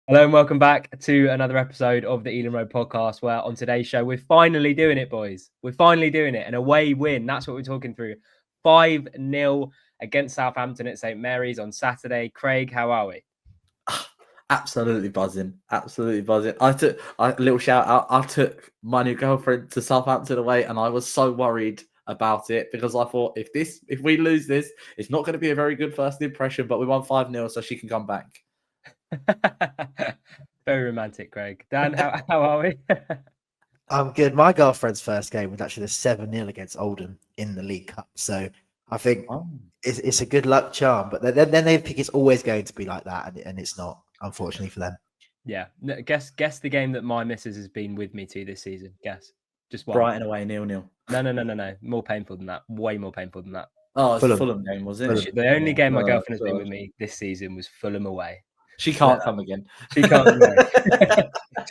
Hello and welcome back to another episode of the Ealing Road podcast, where on today's show, we're finally doing it, boys. We're finally doing it. An away win. That's what we're talking through. 5-0 against Southampton at St. Mary's on Saturday. Craig, how are we? Absolutely buzzing. Absolutely buzzing. I took a little shout out. I took my new girlfriend to Southampton away, and I was so worried about it because I thought if we lose this, it's not going to be a very good first impression, but we won 5-0, so she can come back. Very romantic, Craig. Dan, how are we? I'm good. My girlfriend's first game was actually a 7-0 against Oldham in the League Cup. So I think it's a good luck charm. But then they think it's always going to be like that, and it's not, unfortunately for them. Yeah. Guess the game that my missus has been with me to this season. Guess. Just one. Brighton away 0-0. No. More painful than that. Way more painful than that. Oh, it's a Fulham game, was it? The only game my girlfriend has been with me this season was Fulham away. She can't come again. She can't.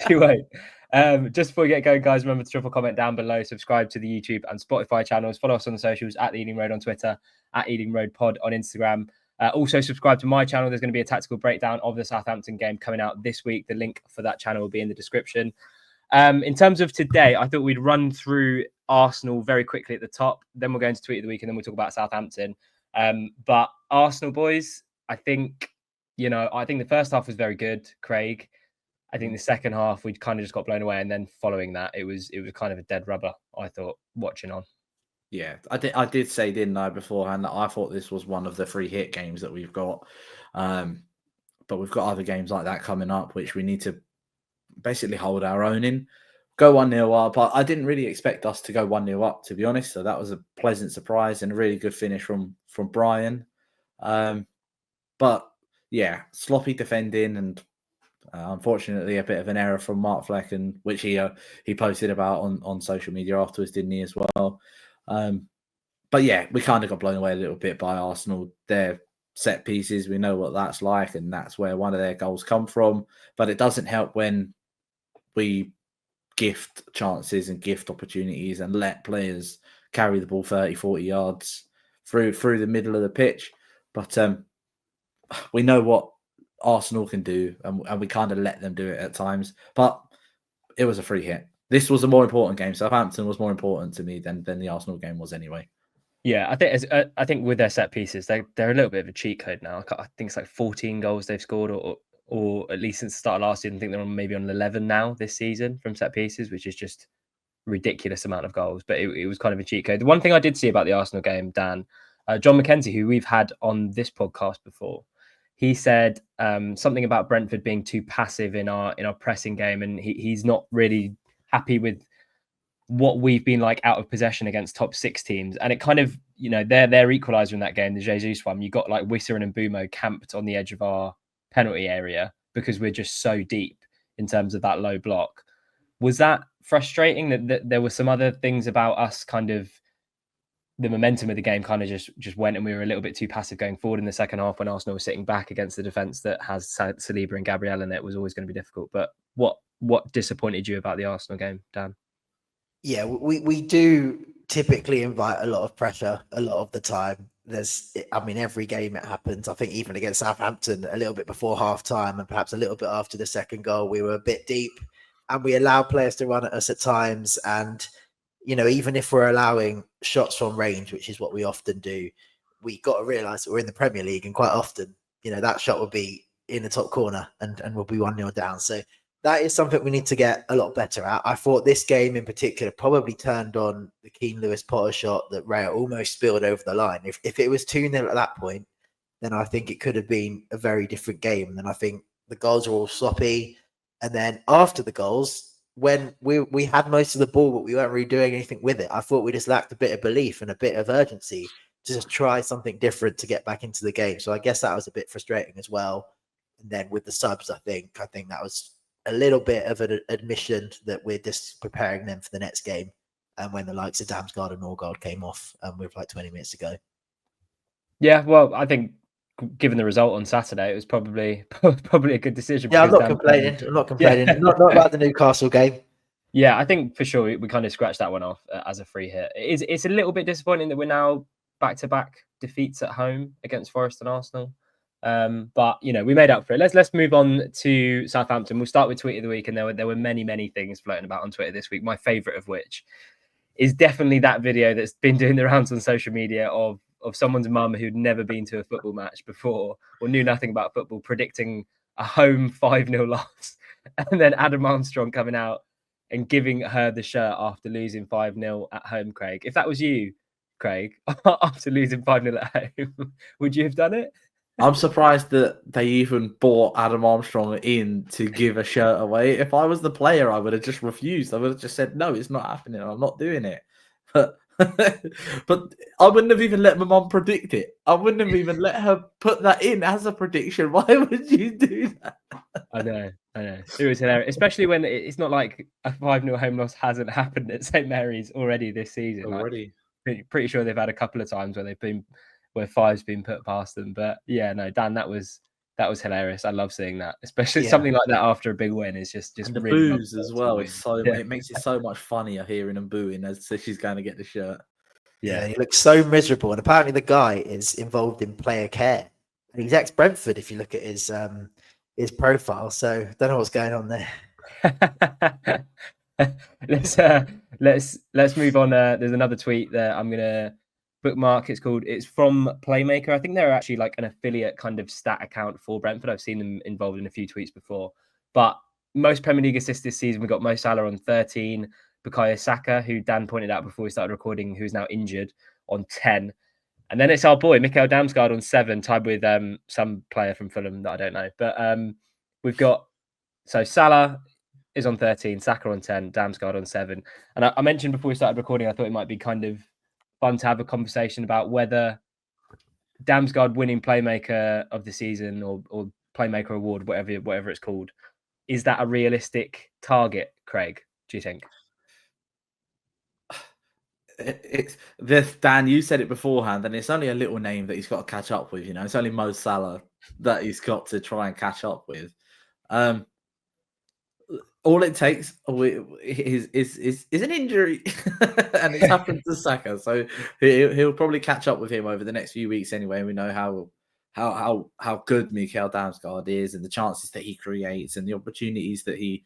She won't. Just before we get going, guys, remember to drop a comment down below, subscribe to the YouTube and Spotify channels, follow us on the socials at the Ealing Road on Twitter, at Ealing Road Pod on Instagram. Also subscribe to my channel. There's going to be a tactical breakdown of the Southampton game coming out this week. The link for that channel will be in the description. In terms of today, I thought we'd run through Arsenal very quickly at the top. Then we'll go into Tweet of the Week and then we'll talk about Southampton. But Arsenal, boys, I think the first half was very good, Craig. I think the second half we kind of just got blown away, and then following that, it was kind of a dead rubber. I thought watching on. Yeah, I did say, didn't I, beforehand, that I thought this was one of the free hit games that we've got, but we've got other games like that coming up, which we need to basically hold our own in. Go 1-0 up, but I didn't really expect us to go 1-0 up, to be honest. So that was a pleasant surprise and a really good finish from Bryan. But yeah, sloppy defending and unfortunately a bit of an error from Mark Fleck, and which he posted about on social media afterwards, didn't he, as well? But yeah, we kind of got blown away a little bit by Arsenal. Their set pieces, we know what that's like, and that's where one of their goals come from. But it doesn't help when we gift chances and gift opportunities and let players carry the ball 30, 40 yards through the middle of the pitch. But we know what Arsenal can do, and we kind of let them do it at times. But it was a free hit. This was a more important game. Southampton was more important to me than the Arsenal game was anyway. Yeah, I think with their set pieces, they're a little bit of a cheat code now. I think it's like 14 goals they've scored, or at least since the start of last season. I think they're maybe on 11 now this season from set pieces, which is just ridiculous amount of goals. But it was kind of a cheat code. The one thing I did see about the Arsenal game, Dan, John McKenzie, who we've had on this podcast before, he said something about Brentford being too passive in our pressing game, and he's not really happy with what we've been like out of possession against top six teams. And it kind of, their equaliser in that game, the Jesus one, you got like Wissa and Mbeumo camped on the edge of our penalty area because we're just so deep in terms of that low block. Was that frustrating that there were some other things about us, kind of the momentum of the game kind of just went, and we were a little bit too passive going forward in the second half when Arsenal was sitting back against the defence that has Saliba and Gabriel in it? Was always going to be difficult. But what disappointed you about the Arsenal game, Dan? Yeah, we do typically invite a lot of pressure a lot of the time. Every game it happens. I think even against Southampton, a little bit before half time and perhaps a little bit after the second goal, we were a bit deep and we allow players to run at us at times. And, even if we're allowing shots from range, which is what we often do, we got to realise that we're in the Premier League, and quite often, that shot will be in the top corner and we'll be 1-0 down. So that is something we need to get a lot better at. I thought this game in particular probably turned on the Keane Lewis Potter shot that Ray almost spilled over the line. If it was 2-0 at that point, then I think it could have been a very different game. And then I think the goals were all sloppy. And then after the goals, when we had most of the ball, but we weren't really doing anything with it, I thought we just lacked a bit of belief and a bit of urgency to just try something different to get back into the game. So I guess that was a bit frustrating as well. And then with the subs, I think that was a little bit of an admission that we're just preparing them for the next game. And when the likes of Damsgaard and Norgard came off with like 20 minutes to go. Yeah, well, I think given the result on Saturday, it was probably a good decision. Yeah, I'm not complaining. Yeah. not about the Newcastle game. Yeah, I think for sure we kind of scratched that one off as a free hit. It's a little bit disappointing that we're now back-to-back defeats at home against Forest and Arsenal. But we made up for it. Let's move on to Southampton. We'll start with tweet of the week, and there were many things floating about on Twitter this week. My favourite of which is definitely that video that's been doing the rounds on social media of someone's mum who'd never been to a football match before or knew nothing about football, predicting a home 5-0 loss, and then Adam Armstrong coming out and giving her the shirt after losing 5-0 at home. Craig, if that was you, Craig, after losing 5-0 at home, would you have done it? I'm surprised that they even bought Adam Armstrong in to give a shirt away. If I was the player, I would have just refused. I would have just said, no, it's not happening. I'm not doing it. But I wouldn't have even let my mum predict it. I wouldn't have even let her put that in as a prediction. Why would you do that? I know. It was hilarious, especially when it's not like a 5-0 home loss hasn't happened at St Mary's already this season. Already. Like, pretty sure they've had a couple of times where 5's been put past them. But yeah, no, Dan, that was hilarious. I love seeing that, especially something like that after a big win. It's just and the really boos as well. It's it makes it so much funnier hearing them booing as she's going to get the shirt. Yeah, he looks so miserable, and apparently the guy is involved in player care. And he's ex-Brentford. If you look at his profile, so don't know what's going on there. Let's move on. There's another tweet that I'm gonna bookmark. It's from Playmaker. I think they're actually like an affiliate kind of stat account for Brentford. I've seen them involved in a few tweets before. But most Premier League assists this season, we got Mo Salah on 13, Bukayo Saka, who Dan pointed out before we started recording, who's now injured, on 10. And then it's our boy, Mikkel Damsgaard, on 7, tied with some player from Fulham that I don't know. But we've got, so Salah is on 13, Saka on 10, Damsgaard on 7. And I mentioned before we started recording, I thought it might be kind of fun to have a conversation about whether Damsgaard winning Playmaker of the season or Playmaker Award, whatever it's called, is that a realistic target, Craig, do you think? It's this, Dan, you said it beforehand, and it's only a little name that he's got to catch up with. It's only Mo Salah that he's got to try and catch up with. All it takes is an injury, and it's happened to Saka. So he'll probably catch up with him over the next few weeks anyway. We know how good Mikkel Damsgaard is, and the chances that he creates, and the opportunities that he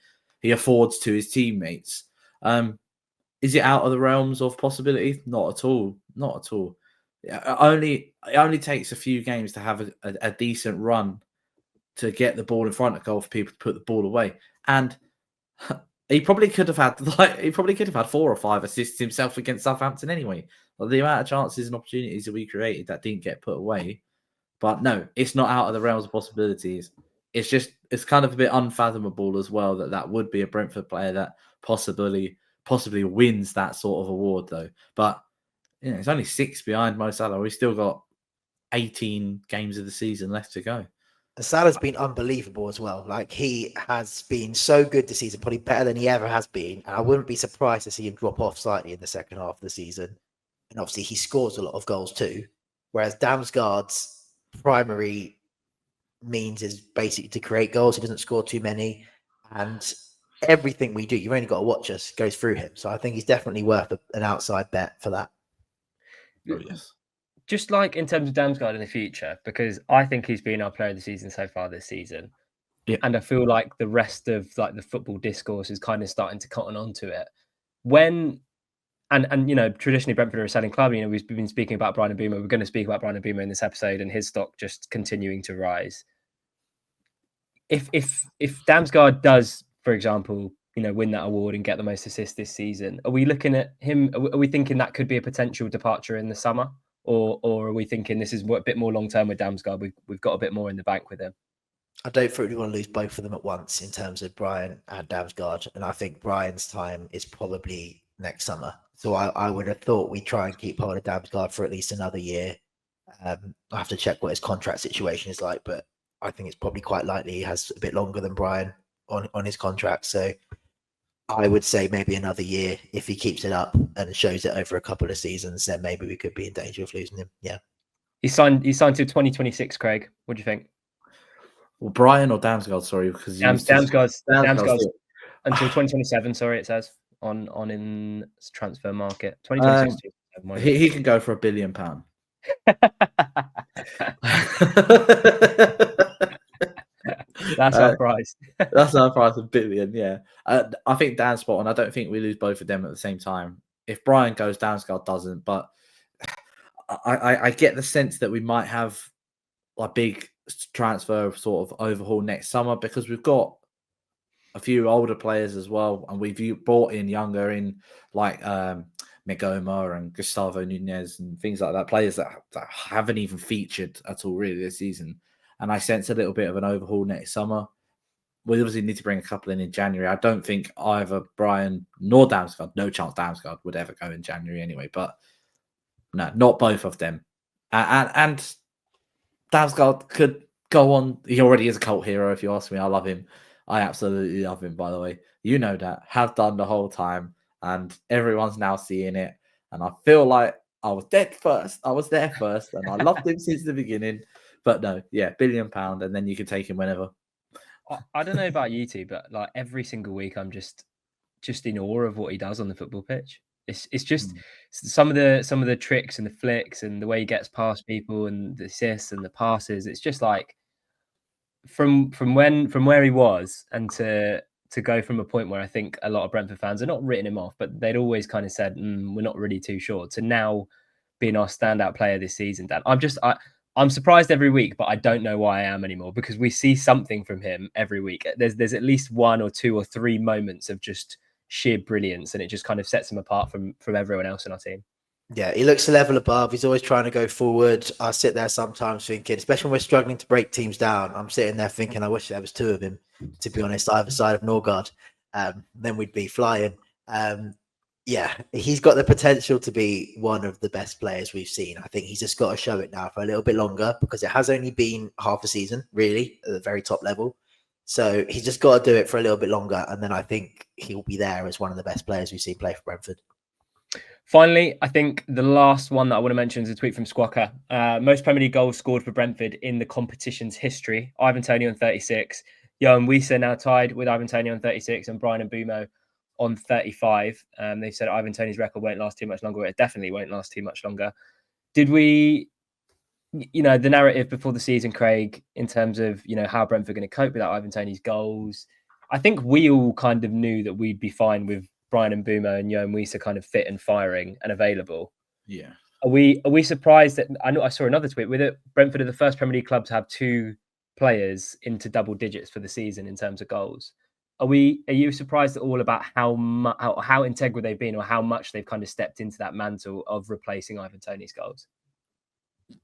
affords to his teammates. Is it out of the realms of possibility? Not at all. Not at all. It only takes a few games to have a decent run to get the ball in front of goal for people to put the ball away. And he probably could have had 4 or 5 assists himself against Southampton anyway. The amount of chances and opportunities that we created that didn't get put away. But no, it's not out of the realms of possibilities. It's kind of a bit unfathomable as well that would be a Brentford player that possibly wins that sort of award though. But it's only 6 behind Mo Salah. We've still got 18 games of the season left to go. Salah's been unbelievable as well. Like, he has been so good this season, probably better than he ever has been. And I wouldn't be surprised to see him drop off slightly in the second half of the season. And obviously he scores a lot of goals too. Whereas Damsgaard's primary means is basically to create goals. He doesn't score too many. And everything we do, you've only got to watch us, goes through him. So I think he's definitely worth an outside bet for that. Oh, yes. Just like in terms of Damsgaard in the future, because I think he's been our player of the season so far this season. Yeah. And I feel like the rest of like the football discourse is kind of starting to cotton onto it. And traditionally Brentford are a selling club. We've been speaking about Bryan Mbeumo. We're going to speak about Bryan Mbeumo in this episode and his stock just continuing to rise. If Damsgaard does, for example, win that award and get the most assists this season, are we looking at him? Are we thinking that could be a potential departure in the summer, or are we thinking this is a bit more long term with Damsgaard? We've got a bit more in the bank with him. I don't think we want to lose both of them at once in terms of Bryan and Damsgaard, and I think Bryan's time is probably next summer. So I would have thought we'd try and keep hold of Damsgaard for at least another year. I have to check what his contract situation is like, but I think it's probably quite likely he has a bit longer than Bryan on his contract. So I would say maybe another year. If he keeps it up and shows it over a couple of seasons, then maybe we could be in danger of losing him. Yeah. He signed to 2026, Craig. What do you think? Well, Bryan or Damsgaard, sorry, because Damsgaard's until 2027. Sorry, it says on in transfer market 2026. He can go for £1 billion. That's our price. That's our price of billion, yeah. I think Dan's spot on. I don't think we lose both of them at the same time. If Bryan goes, Damsgaard doesn't. But I get the sense that we might have a big transfer sort of overhaul next summer because we've got a few older players as well, and we've brought in younger in like Mbeumo and Gustavo Nunez and things like that, players that haven't even featured at all really this season. And I sense a little bit of an overhaul next summer. We obviously need to bring a couple in January. I don't think either Bryan nor Damsgaard, no chance Damsgaard would ever go in January anyway, but no, not both of them. And Damsgaard could go on. He already is a cult hero, if you ask me. I love him. I absolutely love him, by the way. You know that. Have done the whole time. And everyone's now seeing it. And I feel like I was dead first. I was there first. And I loved him since the beginning. But no, yeah, £1 billion. And then you can take him whenever. I don't know about you two, but like every single week, I'm just in awe of what he does on the football pitch. It's just some of the tricks and the flicks and the way he gets past people and the assists and the passes. It's just like from where he was and to go from a point where I think a lot of Brentford fans are not written him off, but they'd always kind of said we're not really too sure, to now being our standout player this season. Dan, I'm surprised every week, but I don't know why I am anymore because we see something from him every week. There's at least 1 or 2 or 3 moments of just sheer brilliance, and it just kind of sets him apart from everyone else in our team. Yeah, he looks a level above. He's always trying to go forward. I sit there sometimes thinking, especially when we're struggling to break teams down, I'm sitting there thinking, I wish there was 2 of him, to be honest, either side of Norgard. Then we'd be flying. Yeah, he's got the potential to be one of the best players we've seen. I think he's just got to show it now for a little bit longer because it has only been half a season, really, at the very top level. So he's just got to do it for a little bit longer. And then I think he'll be there as one of the best players we've seen play for Brentford. Finally, I think the last one that I want to mention is a tweet from Squawker. Most Premier League goals scored for Brentford in the competition's history. Ivan Toney on 36. Johan Wiese now tied with Ivan Toney on 36 and Bryan Mbeumo on 35. They've said Ivan Toney's record won't last too much longer. It definitely won't last too much longer. Did we, the narrative before the season, Craig, in terms of, how Brentford are going to cope without Ivan Toney's goals? I think we all kind of knew that we'd be fine with Bryan Mbeumo and Johan Wiese kind of fit and firing and available. Yeah. Are we surprised that I saw another tweet with it? Brentford are the first Premier League club to have 2 players into double digits for the season in terms of goals. Are you surprised at all about how integral they've been or how much they've kind of stepped into that mantle of replacing Ivan Toney's goals?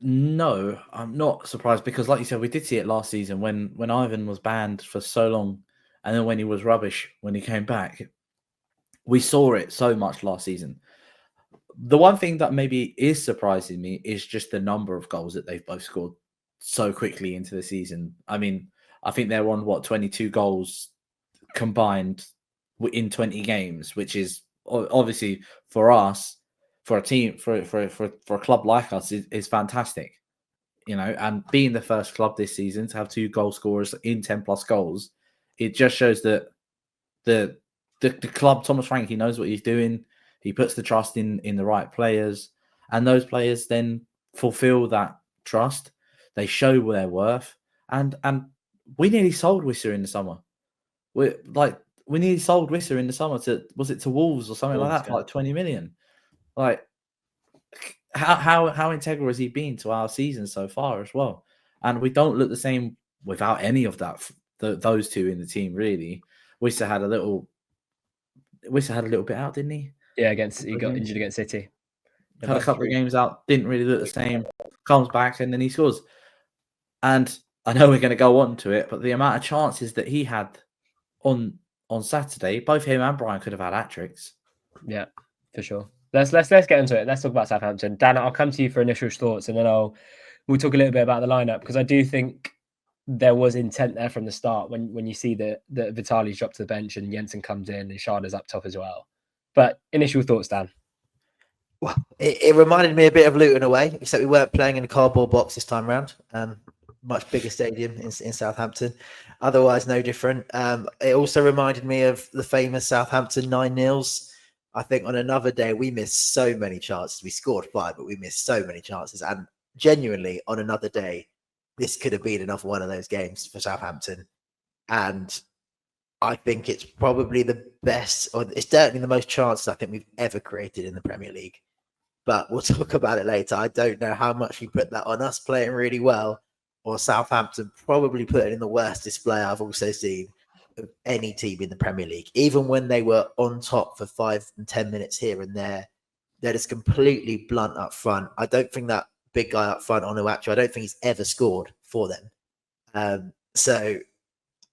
No, I'm not surprised because, like you said, we did see it last season when Ivan was banned for so long, and then when he was rubbish when he came back, we saw it so much last season. The one thing that maybe is surprising me is just the number of goals that they've both scored so quickly into the season. I mean, I think they're on 22 goals combined in 20 games, which is obviously for us, for a team, for a club like us, is fantastic. And being the first club this season to have 2 goal scorers in 10 plus goals, it just shows that the club, Thomas Frank, he knows what he's doing. He puts the trust in the right players, and those players then fulfill that trust. They show their worth, and we nearly sold Wisser in the summer. We nearly sold Wisser in the summer to Wolves or something like that for like 20 million. Like, how integral has he been to our season so far as well? And we don't look the same without any of that. Those 2 in the team, really. Wisser had a little bit out, didn't he? Yeah, he got injured against City. Had a couple of games out, didn't really look the same. Comes back and then he scores. And I know we're going to go on to it, but the amount of chances that he had on Saturday, both him and Bryan could have had hat-tricks. Yeah, for sure. Let's get into it. Let's talk about Southampton. Dan, I'll come to you for initial thoughts, and then we'll talk a little bit about the lineup, because I do think there was intent there from the start when you see that Vitali's dropped to the bench and Jensen comes in and Schada's up top as well. But initial thoughts, Dan? Well, it reminded me a bit of Luton away, except we weren't playing in a cardboard box this time round. Much bigger stadium in Southampton. Otherwise, no different. It also reminded me of the famous Southampton 9-0s. I think on another day, we missed so many chances. We scored 5, but we missed so many chances. And genuinely on another day, this could have been another one of those games for Southampton. And I think it's probably the best, or it's certainly the most chances I think we've ever created in the Premier League. But we'll talk about it later. I don't know how much you put that on us playing really well, or Southampton probably put it in the worst display I've also seen of any team in the Premier League. Even when they were on top for 5 and 10 minutes here and there, they're just completely blunt up front. I don't think that big guy up front, Onuachu, I don't think he's ever scored for them. So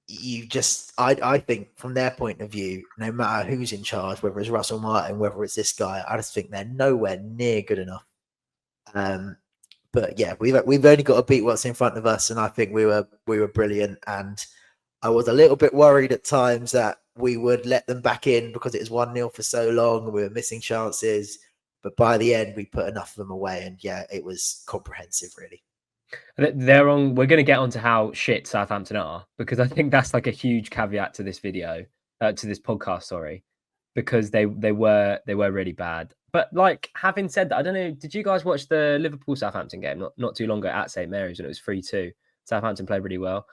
you just, I think from their point of view, no matter who's in charge, whether it's Russell Martin, whether it's this guy, I just think they're nowhere near good enough. But yeah, we've only got to beat what's in front of us, and I think we were brilliant. And I was a little bit worried at times that we would let them back in because it was 1-0 for so long, and we were missing chances. But by the end, we put enough of them away, and yeah, it was comprehensive, really. They're on. We're going to get onto how shit Southampton are, because I think that's like a huge caveat to this video, to this podcast. Sorry, because they were really bad. But like, having said that, I don't know. Did you guys watch the Liverpool Southampton game not too long ago at St Mary's when it was 3-2? Southampton played really well.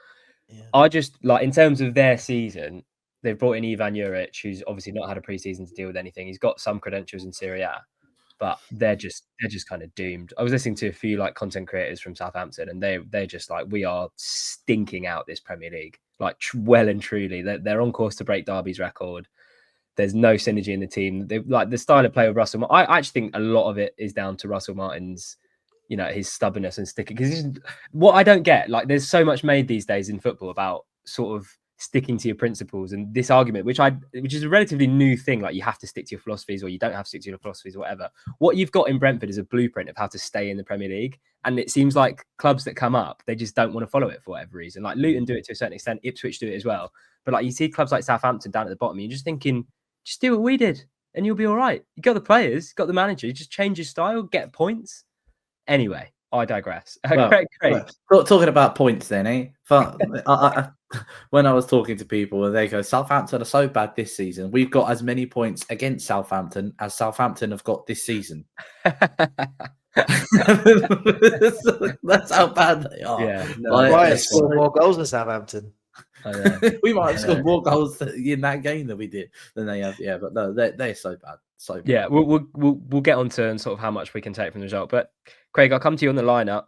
Yeah. I just like, in terms of their season, they've brought in Ivan Juric, who's obviously not had a preseason to deal with anything. He's got some credentials in Serie A, but they're just kind of doomed. I was listening to a few like content creators from Southampton, and they're just like, we are stinking out this Premier League, like well and truly. They're on course to break Derby's record. There's no synergy in the team. They like the style of play of Russell. I actually think a lot of it is down to Russell Martin's, his stubbornness and sticking. Because what I don't get, like, there's so much made these days in football about sort of sticking to your principles, and this argument, which is a relatively new thing, like you have to stick to your philosophies or you don't have to stick to your philosophies or whatever. What you've got in Brentford is a blueprint of how to stay in the Premier League, and it seems like clubs that come up, they just don't want to follow it for whatever reason. Like Luton do it to a certain extent, Ipswich do it as well, but like you see clubs like Southampton down at the bottom, and you're just thinking, just do what we did and you'll be all right. You got the players, you got the manager, you just change your style, get points. Anyway, I digress. Well, Great. Talking about points then, eh? When I was talking to people, and they go, Southampton are so bad this season. We've got as many points against Southampton as Southampton have got this season. That's how bad they are. Yeah, no, Why score more goals than Southampton? We might have scored more goals in that game than we did than they have. Yeah, but no, they're so bad. So bad. Yeah, we'll get on to and sort of how much we can take from the result. But Craig, I'll come to you on the lineup.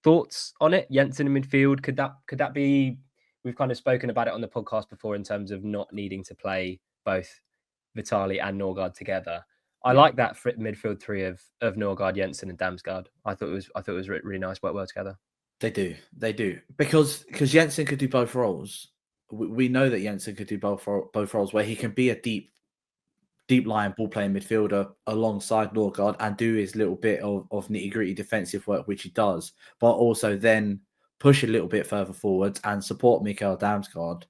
Thoughts on it? Jensen in midfield. Could that be? We've kind of spoken about it on the podcast before in terms of not needing to play both Vitali and Norgard together. I like that midfield three of Norgard, Jensen, and Damsgaard. I thought it was really nice. Work well together. They do because Jensen could do both roles. We know that Jensen could do both roles, where he can be a deep line ball playing midfielder alongside Norgard and do his little bit of nitty gritty defensive work, which he does, but also then push a little bit further forwards and support Mikkel Damsgaard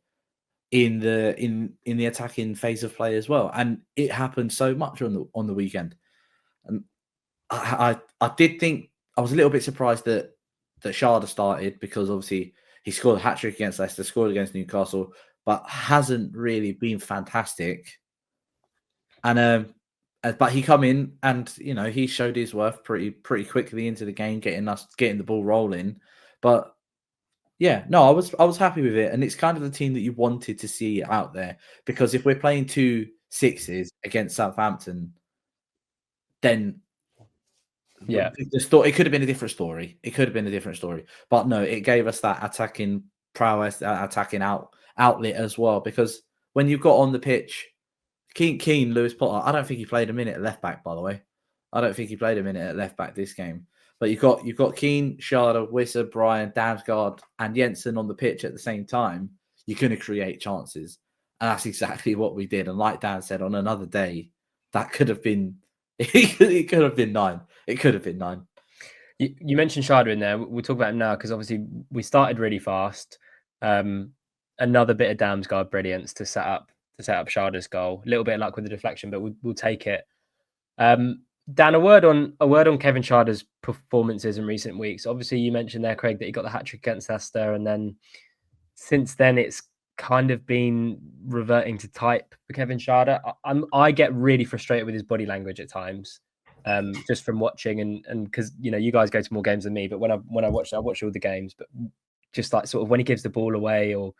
in the attacking phase of play as well. And it happened so much on the weekend. And I did think, I was a little bit surprised that Sharda started, because obviously he scored a hat-trick against Leicester, scored against Newcastle, but hasn't really been fantastic. And but he come in and he showed his worth pretty quickly into the game, getting the ball rolling. But yeah, no, I was happy with it, and it's kind of the team that you wanted to see out there, because if we're playing 2 6s against Southampton, then yeah, it could have been a different story. But no, it gave us that attacking prowess, attacking outlet as well. Because when you've got on the pitch, Keane, Lewis Potter, I don't think he played a minute at left back, by the way. I don't think he played a minute at left back this game. But you've got Keane, Sharda, Wissa, Bryan, Damsgaard, and Jensen on the pitch at the same time. You're going to create chances, and that's exactly what we did. And like Dan said, on another day, that could have been. It could have been 9. It could have been 9. You mentioned Sharda in there. We'll talk about him now, because obviously we started really fast. Another bit of Damsgaard brilliance to set up Sharda's goal. A little bit of luck with the deflection, but we'll take it. Dan, a word on Kevin Sharda's performances in recent weeks. Obviously, you mentioned there, Craig, that he got the hat-trick against Leicester, and then since then it's kind of been reverting to type for Kevin Sharda. I get really frustrated with his body language at times. just from watching and because you guys go to more games than me, but when I watch all the games, but just like sort of when he gives the ball away or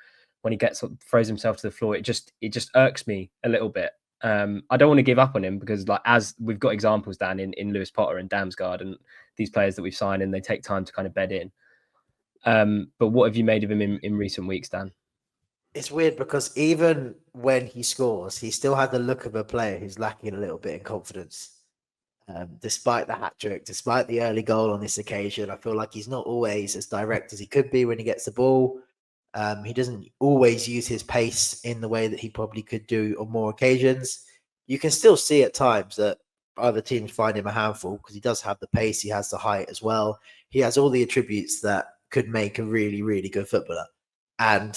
when he throws himself to the floor, it just irks me a little bit. I don't want to give up on him because like as we've got examples, Dan, in Lewis Potter and Damsgaard and these players that we've signed, and they take time to kind of bed in. But what have you made of him in recent weeks, Dan? It's weird because even when he scores, he still had the look of a player who's lacking a little bit in confidence. Despite the hat trick, despite the early goal on this occasion, I feel like he's not always as direct as he could be when he gets the ball. He doesn't always use his pace in the way that he probably could do on more occasions. You can still see at times that other teams find him a handful because he does have the pace, he has the height as well. He has all the attributes that could make a really, really good footballer. And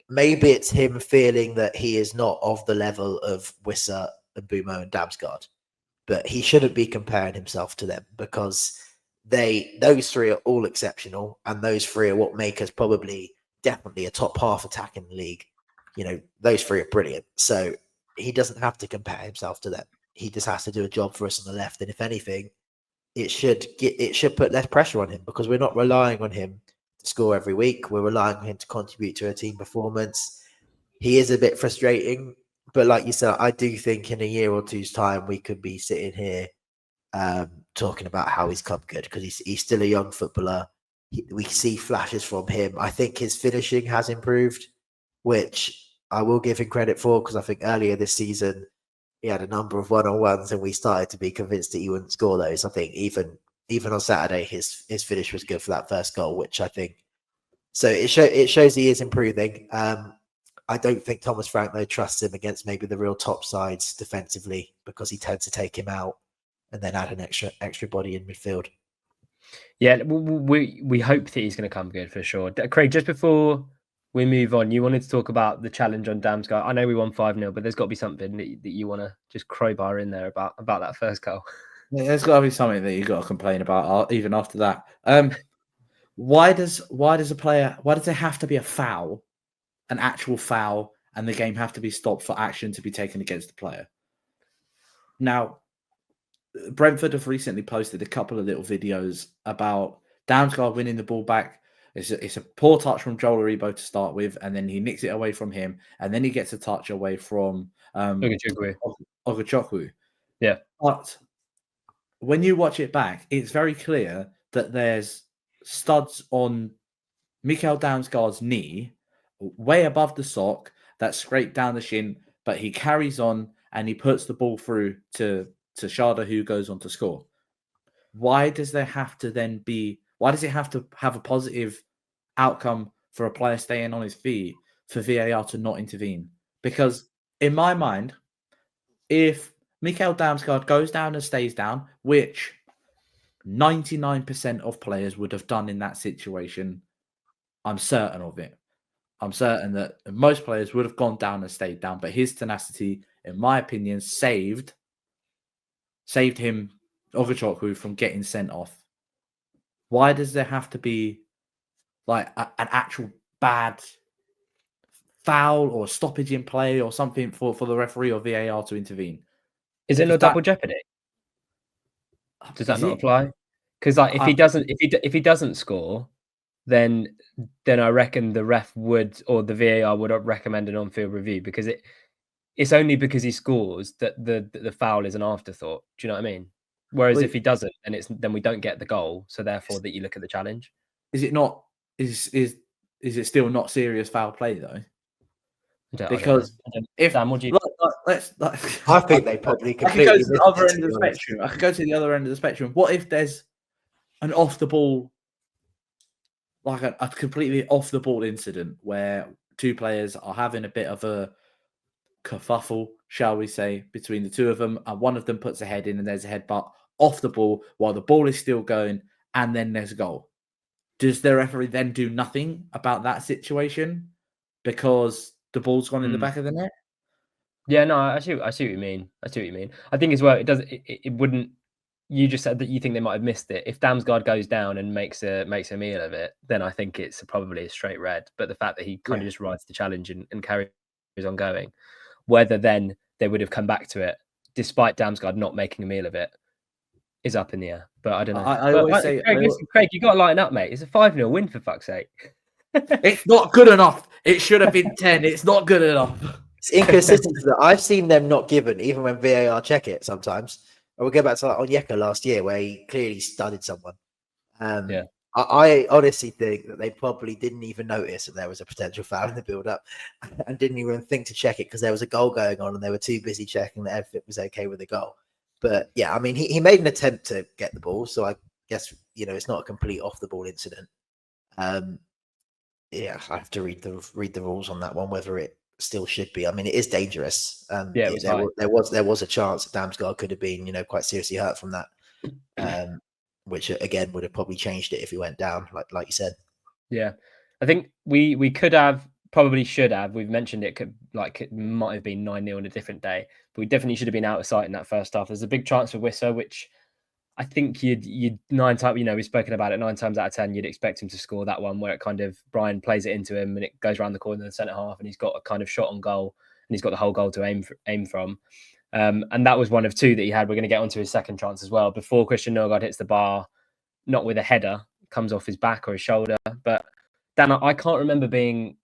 maybe it's him feeling that he is not of the level of Wissa and Mbeumo and Damsgaard. But he shouldn't be comparing himself to them because those three are all exceptional, and those three are what make us probably definitely a top half attack in the league. Those three are brilliant. So he doesn't have to compare himself to them. He just has to do a job for us on the left. And if anything, it should put less pressure on him because we're not relying on him to score every week. We're relying on him to contribute to a team performance. He is a bit frustrating. But like you said, I do think in a year or two's time, we could be sitting here talking about how he's come good because he's still a young footballer. We see flashes from him. I think his finishing has improved, which I will give him credit for because I think earlier this season, he had a number of one-on-ones and we started to be convinced that he wouldn't score those. I think even on Saturday, his finish was good for that first goal, which I think. So it shows he is improving. I don't think Thomas Frank, though, trusts him against maybe the real top sides defensively because he tends to take him out and then add an extra body in midfield. Yeah, we hope that he's going to come good for sure. Craig, just before we move on, you wanted to talk about the challenge on Damsgaard. I know we won 5-0, but there's got to be something that you want to just crowbar in there about that first goal. Yeah, there's got to be something that you've got to complain about even after that. Why does there have to be a foul? An actual foul, and the game have to be stopped for action to be taken against the player. Now, Brentford have recently posted a couple of little videos about Damsgaard winning the ball back. It's a poor touch from Joel Aribo to start with, and then he nicks it away from him, and then he gets a touch away from Ogachukwu. Yeah. But when you watch it back, it's very clear that there's studs on Mikkel Damsgaard's knee way above the sock that scraped down the shin, but he carries on and he puts the ball through to Sharda, who goes on to score. Why does it have to have a positive outcome for a player staying on his feet for VAR to not intervene? Because in my mind, if Mikkel Damsgaard goes down and stays down, which 99% of players would have done in that situation, I'm certain of it. I'm certain that most players would have gone down and stayed down, but his tenacity, in my opinion, saved him, Ogachukwu, from getting sent off. Why does there have to be like an actual bad foul or stoppage in play or something for the referee or VAR to intervene? Is it not double jeopardy? Does that not apply? Because like if he doesn't score, then I reckon the ref would, or the VAR would recommend an on-field review because it's only because he scores that the foul is an afterthought. Do you know what I mean? Whereas if he doesn't, then we don't get the goal. So therefore, that you look at the challenge. Is it not? Is it still not serious foul play though? Because if Dan, what do you? I think they probably completely. I could go to the other end of the spectrum. I could go to the other end of the spectrum. What if there's an off the ball, like a completely off the ball incident where two players are having a bit of a kerfuffle, shall we say, between the two of them, and one of them puts a head in and there's a headbutt off the ball while the ball is still going, and then there's a goal. Does the referee then do nothing about that situation because the ball's gone in the back of the net? Yeah, no, I see what you mean. I think as well, it wouldn't. You just said that you think they might have missed it. If Damsgaard goes down and makes a meal of it, then I think it's probably a straight red. But the fact that he kind of just rides the challenge and carries on going, whether then they would have come back to it, despite Damsgaard not making a meal of it, is up in the air, but I don't know. I always say, Craig, you got to lighten up, mate. It's a 5-0 win for fuck's sake. it's not good enough. It should have been 10. It's not good enough. It's inconsistent. I've sseen them not given, even when VAR check it sometimes. I will go back to like Onyeka last year, where he clearly studied someone. Yeah. I honestly think that they probably didn't even notice that there was a potential foul in the build-up and didn't even think to check it because there was a goal going on and they were too busy checking that everything was okay with the goal. But yeah, I mean, he made an attempt to get the ball, so I guess, you know, it's not a complete off-the-ball incident. Yeah, I have to read the rules on that one, whether it still should be. I mean, it is dangerous. Yeah, there was a chance that Damsgaard could have been, you know, quite seriously hurt from that. Which again would have probably changed it if he went down, like you said. Yeah, I think we could have, probably should have. We've mentioned it it might have been 9-0 on a different day, but we definitely should have been out of sight in that first half. There's a big chance for Wissa, which I think you'd 9 times, you know, we've spoken about it, 9 times out of 10, you'd expect him to score that one where it kind of, Bryan plays it into him and it goes around the corner in the centre half and he's got a kind of shot on goal and he's got the whole goal to aim from. And that was one of 2 that he had. We're going to get onto his second chance as well. Before Christian Norgard hits the bar, not with a header, comes off his back or his shoulder. But Dan, I can't remember being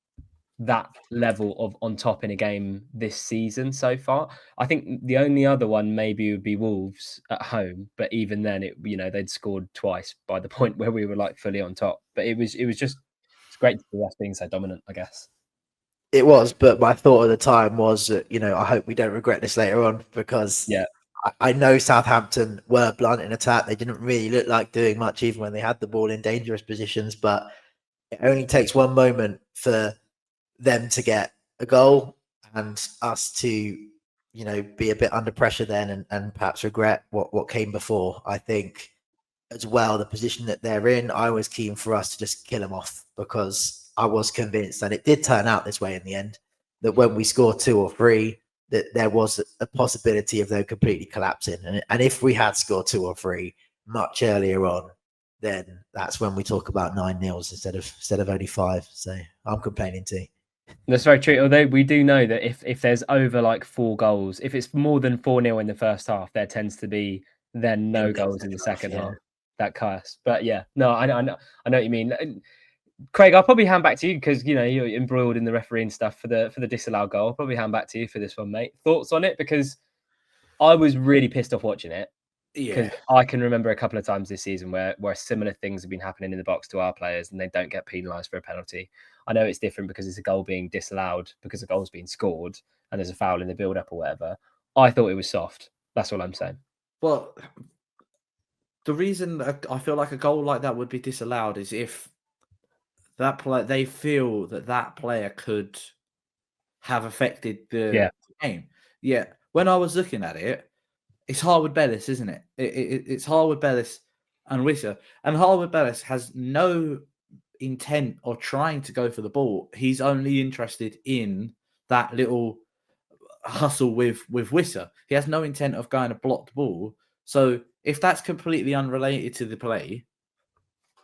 that level of on top in a game this season so far. I think the only other one maybe would be Wolves at home, but even then, they'd scored twice by the point where we were like fully on top. But it was just, it's great to see us being so dominant, I guess. It was, but my thought at the time was that, you know, I hope we don't regret this later on, because I know Southampton were blunt in attack. They didn't really look like doing much even when they had the ball in dangerous positions, but it only takes one moment for them to get a goal and us to, you know, be a bit under pressure then and perhaps regret what came before. I think as well, the position that they're in, I was keen for us to just kill them off, because I was convinced, and it did turn out this way in the end, that when we scored 2 or 3, that there was a possibility of them completely collapsing. And if we had scored 2 or 3 much earlier on, then that's when we talk about 9-0 instead of only 5. So I'm complaining too. That's very true. Although we do know that if there's over like 4 goals, if it's more than 4-0 in the first half, there tends to be then no goals in the second half. That curse. But yeah, no, I know what you mean. Craig, I'll probably hand back to you because, you know, you're embroiled in the refereeing stuff for the disallowed goal. I'll probably hand back to you for this one, mate. Thoughts on it? Because I was really pissed off watching it. Because I can remember a couple of times this season where similar things have been happening in the box to our players and they don't get penalised for a penalty. I know it's different because it's a goal being disallowed because a goal's being scored and there's a foul in the build-up or whatever. I thought it was soft. That's all I'm saying. Well, the reason I feel like a goal like that would be disallowed is if that player, they feel that player could have affected the game. Yeah. When I was looking at it, it's Harwood Bellis, isn't it? It's Harwood Bellis and Wissa. And Harwood Bellis has no intent of trying to go for the ball. He's only interested in that little hustle with Wissa. He has no intent of going to block the ball. So if that's completely unrelated to the play,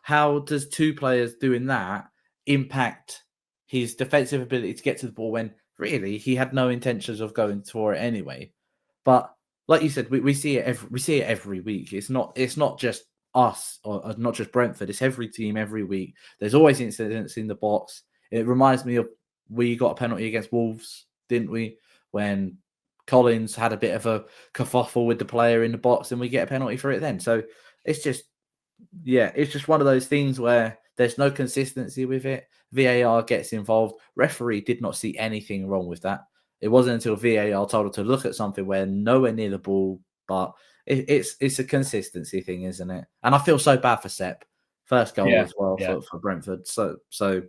how does 2 players doing that impact his defensive ability to get to the ball when really he had no intentions of going for it anyway? But like you said, we see it every week. It's not just us or not just Brentford. It's every team every week. There's always incidents in the box. It reminds me of, we got a penalty against Wolves, didn't we? When Collins had a bit of a kerfuffle with the player in the box and we get a penalty for it then. So it's just one of those things where there's no consistency with it. VAR gets involved. Referee did not see anything wrong with that. It wasn't until VAR told her to look at something where nowhere near the ball, but it's a consistency thing, isn't it? And I feel so bad for Sepp. First goal as well for Brentford. So,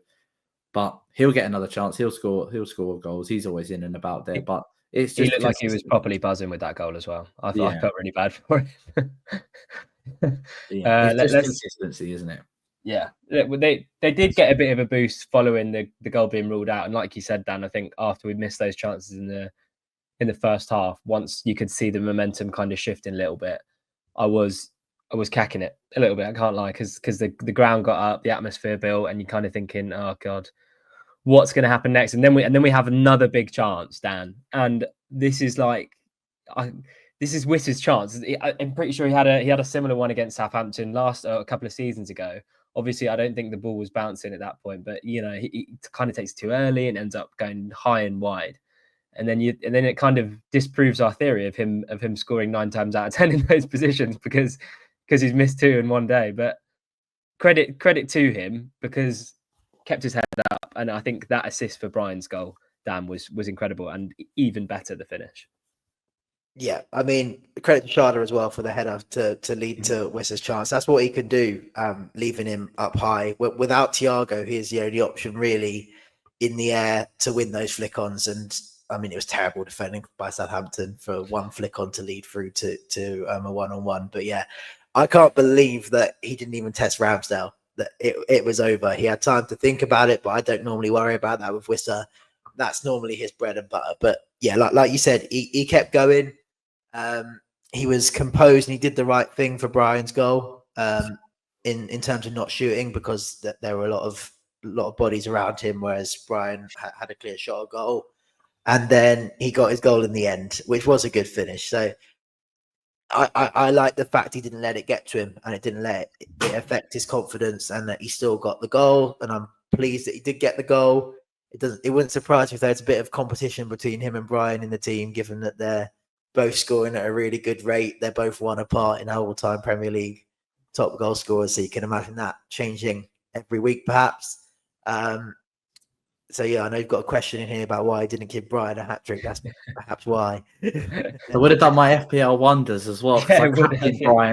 but he'll get another chance. He'll score goals. He's always in and about there. But it's just, he looked like he was properly buzzing with that goal as well. I felt really bad for it. It's just consistency, isn't it? Yeah, they did get a bit of a boost following the goal being ruled out, and like you said, Dan, I think after we missed those chances in the first half, once you could see the momentum kind of shifting a little bit, I was cacking it a little bit. I can't lie, because the ground got up, the atmosphere built, and you're kind of thinking, oh god, what's going to happen next? And then we have another big chance, Dan, and this is like, this is Witter's chance. I'm pretty sure he had a similar one against Southampton a couple of seasons ago. Obviously, I don't think the ball was bouncing at that point, but he kind of takes it too early and ends up going high and wide. And then it kind of disproves our theory of him scoring 9 times out of 10 in those positions because he's missed 2 in one day. But credit to him because kept his head up, and I think that assist for Bryan's goal, Dan, was incredible, and even better the finish. Yeah, I mean, credit to Sharda as well for the header to lead to Wes's chance. That's what he could do, leaving him up high. Without Thiago, he is the only option really in the air to win those flick-ons. And I mean, it was terrible defending by Southampton for one flick-on to lead through to a one-on-one. But yeah, I can't believe that he didn't even test Ramsdale. That it was over. He had time to think about it, but I don't normally worry about that with Wissa. That's normally his bread and butter. But yeah, like you said, he kept going. He was composed and he did the right thing for Bryan's goal in terms of not shooting because there were a lot of bodies around him, whereas Bryan had a clear shot of goal. And then he got his goal in the end, which was a good finish. So I like the fact he didn't let it get to him and it didn't let it affect his confidence and that he still got the goal. And I'm pleased that he did get the goal. It wouldn't surprise me if there's a bit of competition between him and Bryan in the team, given that they're both scoring at a really good rate. They're both 1 apart in our all-time Premier League top goal scorers. So you can imagine that changing every week, perhaps. So yeah, I know you've got a question in here about why I didn't give Bryan a hat trick. That's perhaps why. I would have done my FPL wonders as well. Yeah,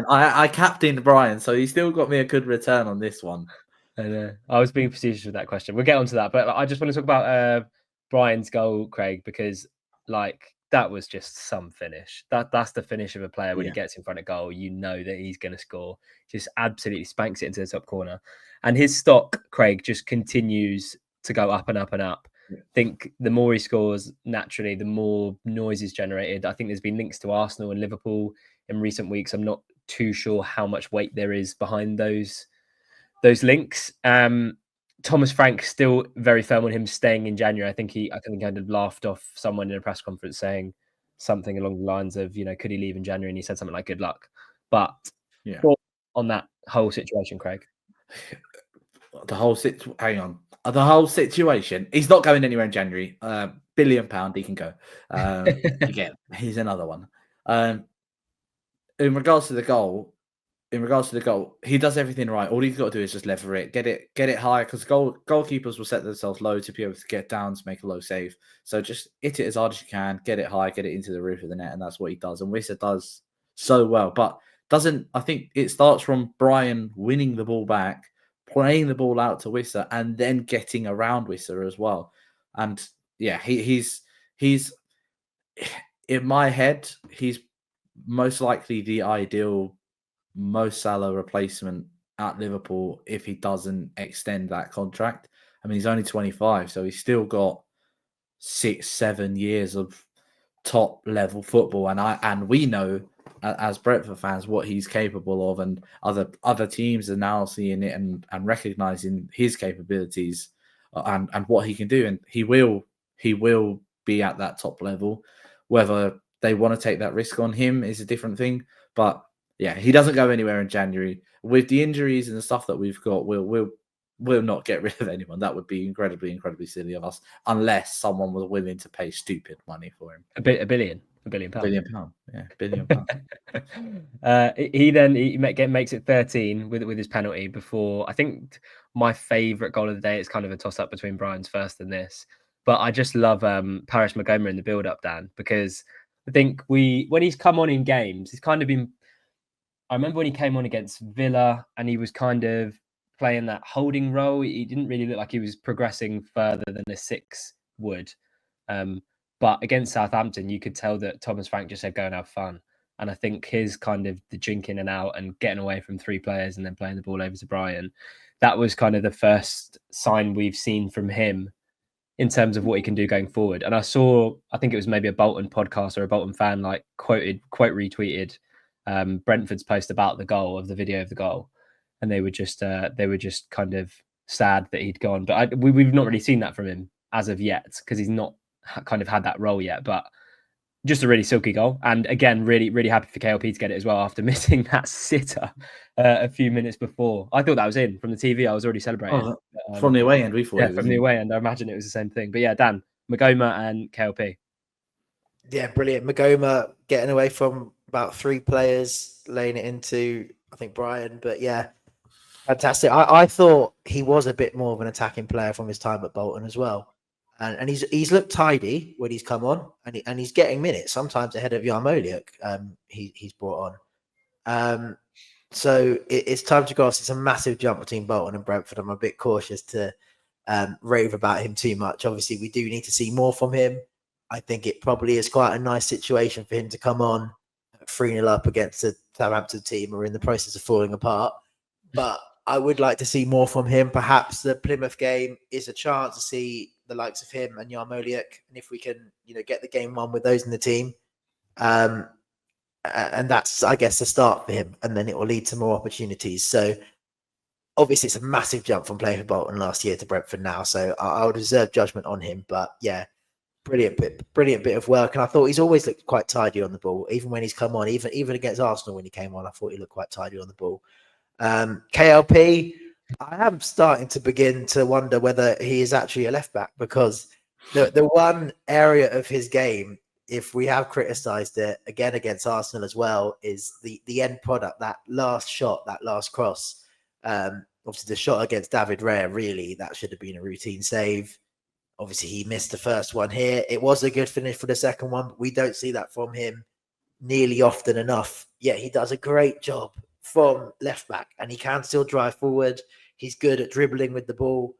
I captained Bryan, so he still got me a good return on this one. I was being facetious with that question. We'll get onto that, but I just want to talk about Bryan's goal, Craig, because that was just some finish. That's the finish of a player when he gets in front of goal. You know that he's going to score. Just absolutely spanks it into the top corner, and his stock, Craig, just continues to go up and up and up. I think the more he scores, naturally, the more noise is generated. I think there's been links to Arsenal and Liverpool in recent weeks. I'm not too sure how much weight there is behind those links. Thomas Frank still very firm on him staying in January. I think he kind of laughed off someone in a press conference saying something along the lines of, could he leave in January? And he said something like, good luck. But on that whole situation, Craig. The whole situation. He's not going anywhere in January. £1 billion, he can go. Again, here's another one. In regards to the goal, he does everything right. All he's got to do is just lever it, get it high, because goalkeepers will set themselves low to be able to get down to make a low save. So just hit it as hard as you can, get it high, get it into the roof of the net, and that's what he does. And Wissa does so well, but I think it starts from Bryan winning the ball back, playing the ball out to Wissa, and then getting around Wissa as well. And yeah, he's in my head, he's most likely the ideal Mo Salah replacement at Liverpool if he doesn't extend that contract. I mean, he's only 25, so he's still got 6-7 years of top level football, and we know as Brentford fans what he's capable of, and other teams are now seeing it and recognizing his capabilities and what he can do, and he will be at that top level. Whether they want to take that risk on him is a different thing, but yeah, he doesn't go anywhere in January. With the injuries and the stuff that we've got, we'll not get rid of anyone. That would be incredibly, incredibly silly of us, unless someone was willing to pay stupid money for him. £1 billion pounds. Yeah, £1 billion. He makes it 13 with his penalty before. I think my favourite goal of the day is kind of a toss up between Bryan's first and this, but I just love Paris Magoma in the build up, Dan, because I think when he's come on in games, he's kind of been. I remember when he came on against Villa and he was kind of playing that holding role. He didn't really look like he was progressing further than a 6 would. But against Southampton, you could tell that Thomas Frank just said, go and have fun. And I think his kind of the jinking and out and getting away from 3 players and then playing the ball over to Bryan, that was kind of the first sign we've seen from him in terms of what he can do going forward. And I think it was maybe a Bolton podcast or a Bolton fan quote retweeted Brentford's post about the video of the goal, and they were just kind of sad that he'd gone. But we've not really seen that from him as of yet because he's not kind of had that role yet. But just a really silky goal. And again, really, really happy for KLP to get it as well after missing that sitter a few minutes before. I thought that was in from the TV. I was already celebrating. From the away end, we thought Yeah, it was from the in. away end. I imagine it was the same thing. But yeah, Dan, Mbeumo and KLP. Yeah, brilliant. Mbeumo getting away from about 3 players, laying it into, I think, Bryan. But yeah, fantastic. I thought he was a bit more of an attacking player from his time at Bolton as well. And he's looked tidy when he's come on, and he's getting minutes, sometimes ahead of Yarmoliuk. He's brought on. So it's time to go off. It's a massive jump between Bolton and Brentford. I'm a bit cautious to rave about him too much. Obviously, we do need to see more from him. I think it probably is quite a nice situation for him to come on 3-0 up against a Southampton team who are in the process of falling apart. But I would like to see more from him. Perhaps the Plymouth game is a chance to see the likes of him and Yarmoliuk, and if we can, get the game won with those in the team, and that's, I guess, the start for him, and then it will lead to more opportunities. So obviously, it's a massive jump from playing for Bolton last year to Brentford now. So I would reserve judgment on him, but yeah, brilliant bit of work. And I thought he's always looked quite tidy on the ball, even when he's come on, even against Arsenal when he came on. I thought he looked quite tidy on the ball. KLP, I am starting to begin to wonder whether he is actually a left back, because the one area of his game, if we have criticised it again against Arsenal as well, is the end product, that last shot, that last cross. Obviously, the shot against David Raya, really, that should have been a routine save. Obviously, he missed the first one here. It was a good finish for the second one, but we don't see that from him nearly often enough. Yeah, he does a great job from left back, and he can still drive forward. He's good at dribbling with the ball,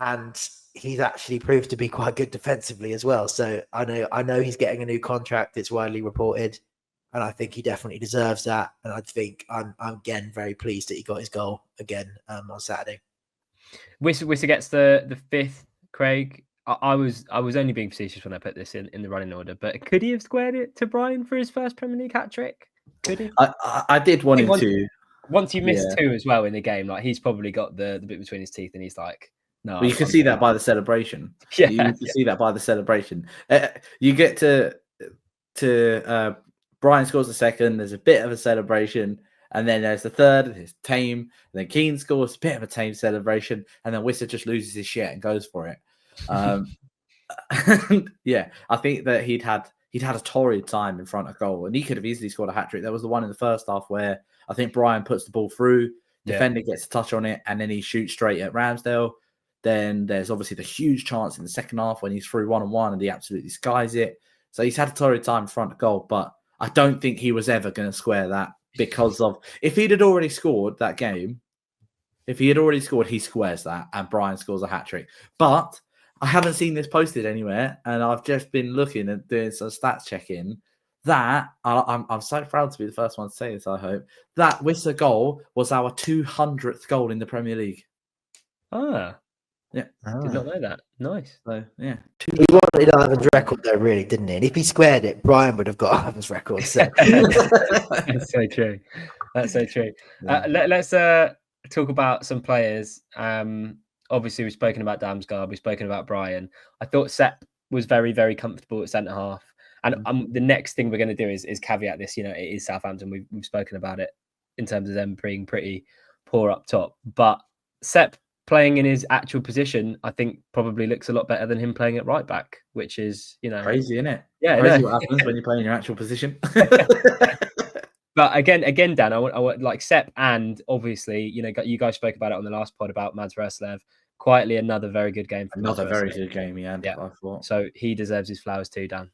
and he's actually proved to be quite good defensively as well. So I know he's getting a new contract. It's widely reported, and I think he definitely deserves that. And I think I'm again very pleased that he got his goal again on Saturday. Wissa gets the 5th. Craig, I was only being facetious when I put this in the running order, but could he have squared it to Bryan for his first Premier League hat trick? Could he? I did want him to. Once you miss 2 as well in the game, like, he's probably got the bit between his teeth, and he's like, no. Well, you can see that by the celebration. Yeah, you can see that by the celebration. You get to Bryan scores the second. There's a bit of a celebration, and then there's the third. It's tame. And then Keane scores, a bit of a tame celebration, and then Wissa just loses his shit and goes for it. Yeah, I think that he'd had a torrid time in front of goal, and he could have easily scored a hat trick. There was the one in the first half where I think Bryan puts the ball through, defender gets a touch on it, and then he shoots straight at Ramsdale. Then there's obviously the huge chance in the second half when he's through 1-on-1 and he absolutely skies it. So he's had a torrid time in front of goal, but I don't think he was ever going to square that, because of, if he'd already scored that game, he squares that, and Bryan scores a hat trick. But I haven't seen this posted anywhere, and I've just been looking and doing some stats checking. That I'm so proud to be the first one to say this. I hope that Wissa goal was our 200th goal in the Premier League. Yeah, did not know that. Nice. So yeah, he wanted Ivan's record though, really, didn't he? And if he squared it, Bryan would have got Ivan's record. So. That's so true. That's so true. Yeah. Let's talk about some players. Obviously, we've spoken about Damsgaard. We've spoken about Bryan. I thought Sepp was very, very comfortable at centre half. And the next thing we're going to do is caveat this. It is Southampton. We've spoken about it in terms of them being pretty poor up top. But Sepp playing in his actual position, I think, probably looks a lot better than him playing at right back, which is, crazy, isn't it? Yeah, crazy what happens when you play in your actual position. But again, Dan, I want like Sepp, and obviously, you guys spoke about it on the last pod about Mads Roerslev. Quietly, another very good game. Another very good game he had. Yeah, I thought. So he deserves his flowers too, Dan.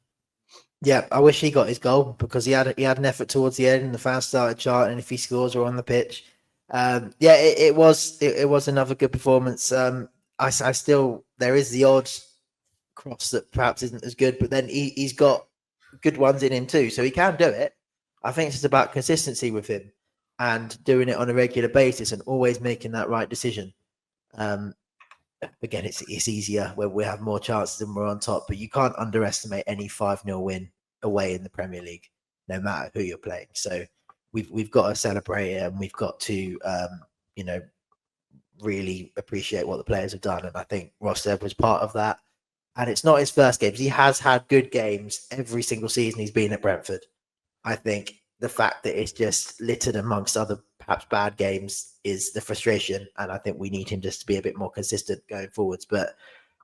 Yeah, I wish he got his goal, because he had an effort towards the end, and the fans started chanting if he scores or on the pitch. It was another good performance. I still, there is the odd cross that perhaps isn't as good, but then he's got good ones in him too, so he can do it. I think it's just about consistency with him and doing it on a regular basis and always making that right decision. Again, it's easier when we have more chances and we're on top, but you can't underestimate any 5-0 win away in the Premier League, no matter who you're playing. So we've got to celebrate it, and we've got to really appreciate what the players have done. And I think Roerslev was part of that. And it's not his first games. He has had good games every single season he's been at Brentford. I think the fact that it's just littered amongst other perhaps bad games is the frustration. And I think we need him just to be a bit more consistent going forwards. But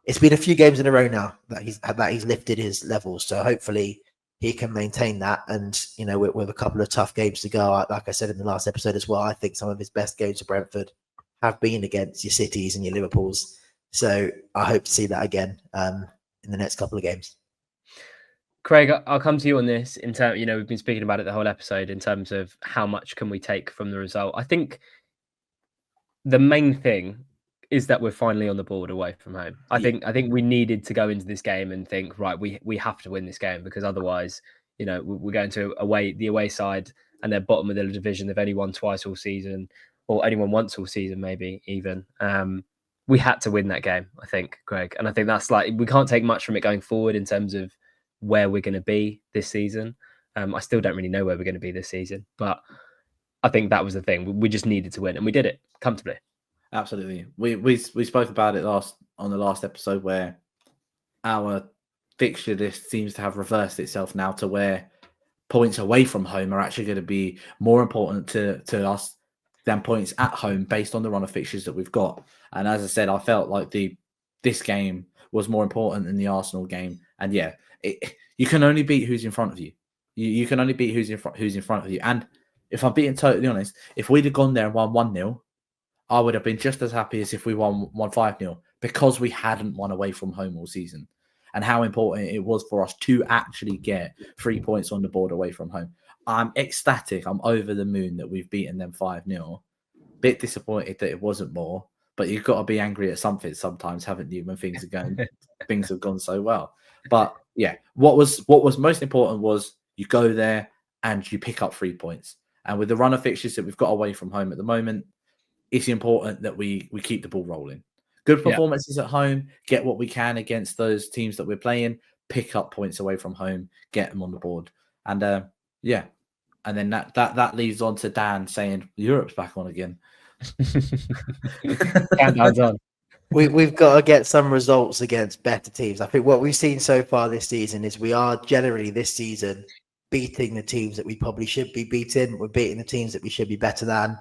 it's been a few games in a row now that he's lifted his levels. So hopefully he can maintain that. And, you know, with a couple of tough games to go, like I said in the last episode as well, I think some of his best games for Brentford have been against your Cities and your Liverpools. So I hope to see that again in the next couple of games. Craig, I'll come to you on this in terms, you know, we've been speaking about it the whole episode in terms of how much can we take from the result. I think the main thing is that we're finally on the board away from home. I think we needed to go into this game and think, right, we have to win this game, because otherwise, you know, we're going to the away side, and they're bottom of the division. They've only won twice all season, or only won once all season, maybe even. We had to win that game, I think, Craig. And I think that's like, we can't take much from it going forward in terms of where we're going to be this season. I still don't really know where we're going to be this season, but I think that was the thing. We just needed to win, and we did it comfortably. Absolutely. We spoke about it on the last episode, where our fixture list seems to have reversed itself now to where points away from home are actually going to be more important to us than points at home, based on the run of fixtures that we've got. And as I said, I felt like this game was more important than the Arsenal game. And yeah, you can only beat who's in front of you. You can only beat who's in front of you. And if I'm being totally honest, if we'd have gone there and won 1-0, I would have been just as happy as if we won 5-0, because we hadn't won away from home all season, and how important it was for us to actually get 3 points on the board away from home. I'm ecstatic. I'm over the moon that we've beaten them 5-0. Bit disappointed that it wasn't more, but you've got to be angry at something sometimes, haven't you, when things have gone so well. But yeah, what was most important was you go there and you pick up 3 points. And with the run of fixtures that we've got away from home at the moment, it's important that we keep the ball rolling. Good performances at home, get what we can against those teams that we're playing, pick up points away from home, get them on the board. And and then that leads on to Dan saying Europe's back on again. Countdown's on. We've got to get some results against better teams. I think what we've seen so far this season is we are generally this season beating the teams that we probably should be beating. We're beating the teams that we should be better than,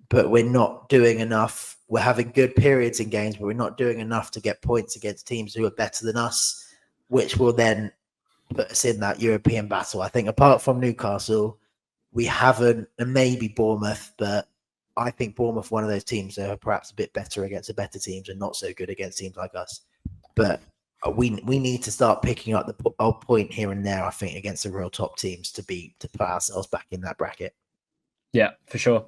but we're not doing enough. We're having good periods in games, but we're not doing enough to get points against teams who are better than us, which will then put us in that European battle. I think apart from Newcastle, we haven't, and maybe Bournemouth, but I think Bournemouth, one of those teams that are perhaps a bit better against the better teams and not so good against teams like us. But we need to start picking up the odd point here and there, I think, against the real top teams to put ourselves back in that bracket. Yeah, for sure.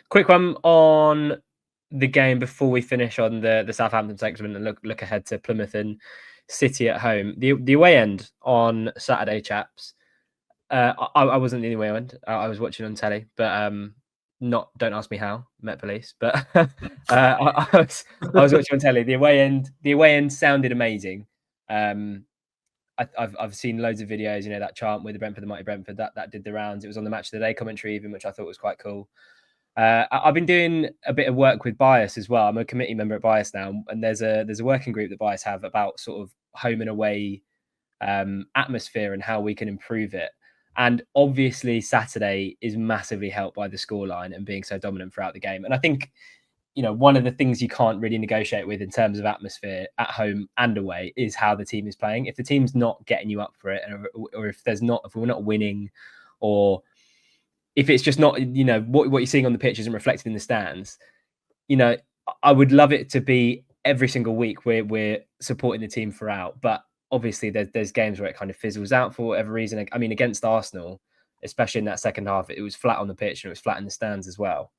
Quick one on the game before we finish on the Southampton segment and look ahead to Plymouth and City at home. The away end on Saturday, chaps. I wasn't in the away end. I was watching on telly, but don't ask me how. Met Police, but I was watching on telly. The away end sounded amazing. I've seen loads of videos, you know, that chant with the Brentford, the mighty Brentford, that did the rounds. It was on the Match of the Day commentary even, which I thought was quite cool. I've been doing a bit of work with Bias as well. I'm a committee member at Bias now, and there's a working group that Bias have about sort of home and away atmosphere and how we can improve it. And obviously Saturday is massively helped by the scoreline and being so dominant throughout the game. And I think, you know, one of the things you can't really negotiate with in terms of atmosphere at home and away is how the team is playing. If the team's not getting you up for it, or if we're not winning, or if it's just not, you know, what you're seeing on the pitch isn't reflected in the stands, you know, I would love it to be every single week where we're supporting the team throughout. But obviously there's games where it kind of fizzles out for whatever reason. I mean, against Arsenal, especially in that second half, it was flat on the pitch and it was flat in the stands as well.